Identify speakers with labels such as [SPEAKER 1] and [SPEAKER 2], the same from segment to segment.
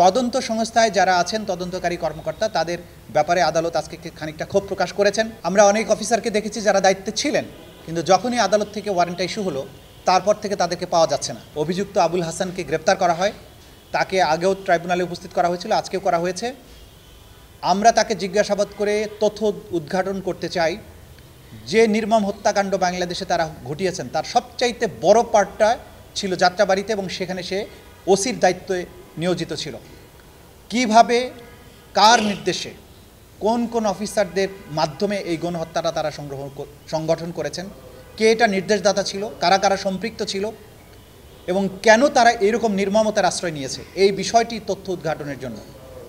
[SPEAKER 1] তদন্ত সংস্থায় যারা আছেন তদন্তকারী কর্মকর্তা তাদের ব্যাপারে আদালত আজকে খানিকটা ক্ষোভ প্রকাশ করেছেন। আমরা অনেক অফিসারকে দেখেছি যারা দায়িত্বে ছিলেন, কিন্তু যখনই আদালত থেকে ওয়ারেন্টটা ইস্যু হলো তারপর থেকে তাদেরকে পাওয়া যাচ্ছে না। অভিযুক্ত আবুল হাসানকে গ্রেপ্তার করা হয়, তাকে আগেও ট্রাইব্যুনালে উপস্থিত করা হয়েছিল, আজকেও করা হয়েছে। আমরা তাকে জিজ্ঞাসাবাদ করে তথ্য উদ্ঘাটন করতে চাই যে নির্মম হত্যাকাণ্ড বাংলাদেশে তারা ঘটিয়েছেন তার সবচাইতে বড় পার্টটা ছিল যাত্রাবাড়িতে, এবং সেখানে সে ওসির দায়িত্বে নিয়োজিত ছিল। কিভাবে, কার নির্দেশে, কোন কোন অফিসারদের মাধ্যমে এই গণহত্যাটা তারা সংগঠন করেছেন, কে এটা নির্দেশদাতা ছিল, কারা কারা সম্পৃক্ত ছিল এবং কেন তারা এরকম নির্মমতার আশ্রয় নিয়েছে, এই বিষয়টি তথ্য উদ্ঘাটনের জন্য।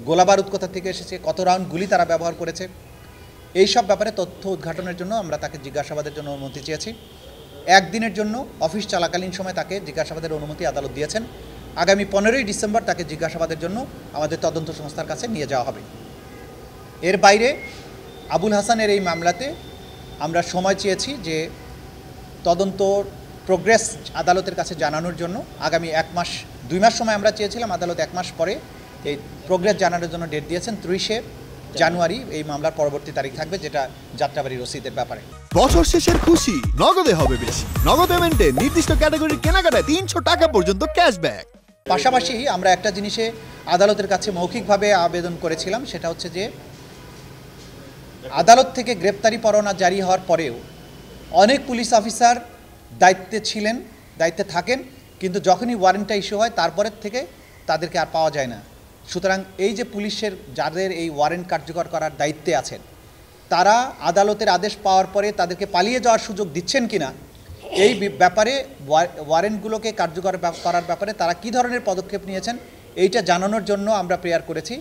[SPEAKER 1] গোলাবারুদ কোথা থেকে এসেছে, কত রাউন্ড গুলি তারা ব্যবহার করেছে, এই সব ব্যাপারে তথ্য উদ্ঘাটনের জন্য আমরা তাকে জিজ্ঞাসাবাদের জন্য অনুমতি চেয়েছি। একদিনের জন্য অফিস চলাকালীন সময় তাকে জিজ্ঞাসাবাদের অনুমতি আদালত দিয়েছেন। আগামী 15ই ডিসেম্বর তাকে জিজ্ঞাসাবাদের জন্য আমাদের তদন্ত সংস্থার কাছে নিয়ে যাওয়া হবে। এর বাইরে আবুল হাসানের এই মামলাতে আমরা সময় চেয়েছি যে তদন্ত প্রোগ্রেস আদালতের কাছে জানানোর জন্য। আগামী 2 মাস সময় আমরা চেয়েছিলাম, আদালত 1 মাস পরে এই প্রোগ্রেস জানানোর জন্য ডেট দিয়েছেন। 30শে জানুয়ারি এই মামলার পরবর্তী তারিখ থাকবে, যেটা যাত্রাবাড়ি রসিদের ব্যাপারে।
[SPEAKER 2] বছর শেষের খুশি নগদে হবে বেশি। নগদ পেমেন্টে নির্দিষ্ট ক্যাটাগরির কেনাকাটায় 300 টাকা পর্যন্ত ক্যাশব্যাক।
[SPEAKER 1] পাশাপাশি আমরা একটা জিনিসে আদালতের কাছে মৌখিকভাবে আবেদন করেছিলাম, সেটা হচ্ছে যে আদালত থেকে গ্রেপ্তারি পরোয়ানা জারি হওয়ার পরেও অনেক পুলিশ অফিসার দায়িত্বে ছিলেন, দায়িত্বে থাকেন, কিন্তু যখনই ওয়ারেন্টটা ইস্যু হয় তারপরের থেকে তাদেরকে আর পাওয়া যায় না। সুতরাং এই যে পুলিশের যাদের এই ওয়ারেন্ট কার্যকর করার দায়িত্বে আছেন, তারা আদালতের আদেশ পাওয়ার পরে তাদেরকে পালিয়ে যাওয়ার সুযোগ দিচ্ছেন কিনা, এই ব্যাপারে ওয়ারেন্টগুলোকে কার্যকর করার ব্যাপারে তারা কী ধরনের পদক্ষেপ নিয়েছেন এইটা জানানোর জন্য আমরা প্রেয়ার করেছি।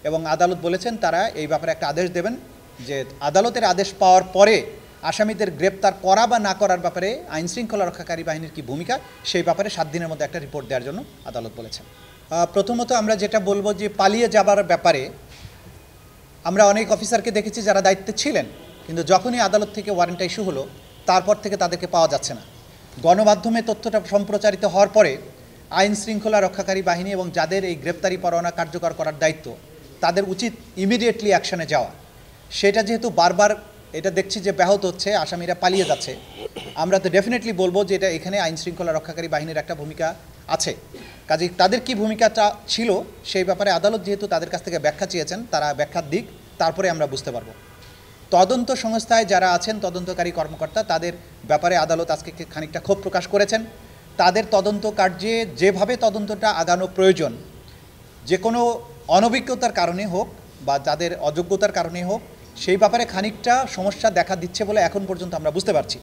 [SPEAKER 1] এবং আদালত বলেছেন তারা এই ব্যাপারে একটা আদেশ দেবেন, যে আদালতের আদেশ পাওয়ার পরে আসামিদের গ্রেপ্তার করা বা না করার ব্যাপারে আইনশৃঙ্খলা রক্ষাকারী বাহিনীর কী ভূমিকা, সেই ব্যাপারে 7 দিনের মধ্যে একটা রিপোর্ট দেওয়ার জন্য আদালত বলেছেন। প্রথমত আমরা যেটা বলবো যে পালিয়ে যাবার ব্যাপারে আমরা অনেক অফিসারকে দেখেছি যারা দায়িত্বে ছিলেন, কিন্তু যখনই আদালত থেকে ওয়ারেন্টটা ইস্যু হলো তারপর থেকে তাদেরকে পাওয়া যাচ্ছে না। গণমাধ্যমে তথ্যটা সম্প্রচারিত হওয়ার পরে আইন শৃঙ্খলা রক্ষাকারী বাহিনী এবং যাদের এই গ্রেপ্তারি পরোয়ানা কার্যকর করার দায়িত্ব, তাদের উচিত ইমিডিয়েটলি অ্যাকশনে যাওয়া। সেটা যেহেতু বারবার এটা দেখছি যে ব্যাহত হচ্ছে, আসামিরা পালিয়ে যাচ্ছে, আমরা তো ডেফিনেটলি বলবো যে এটা এখানে আইন শৃঙ্খলা রক্ষাকারী বাহিনীর একটা ভূমিকা আছে। কাজেই তাদের কি ভূমিকাটা ছিল সেই ব্যাপারে আদালত যেহেতু তাদের কাছ থেকে ব্যাখ্যা চেয়েছেন, তারা ব্যাখ্যার দিক, তারপরে আমরা বুঝতে পারবো। তদন্ত সংস্থায় যারা আছেন তদন্তকারী কর্মকর্তা তাদের ব্যাপারে আদালত আজকে খানিকটা ক্ষোভ প্রকাশ করেছেন। তাদের তদন্ত কার্যে যেভাবে তদন্তটা আগানো প্রয়োজন, যে কোনো অনভিজ্ঞতার কারণে হোক বা যাদের অযোগ্যতার কারণে হোক, সেই ব্যাপারে খানিকটা সমস্যা দেখা দিচ্ছে বলে এখন পর্যন্ত আমরা বুঝতে পারছি।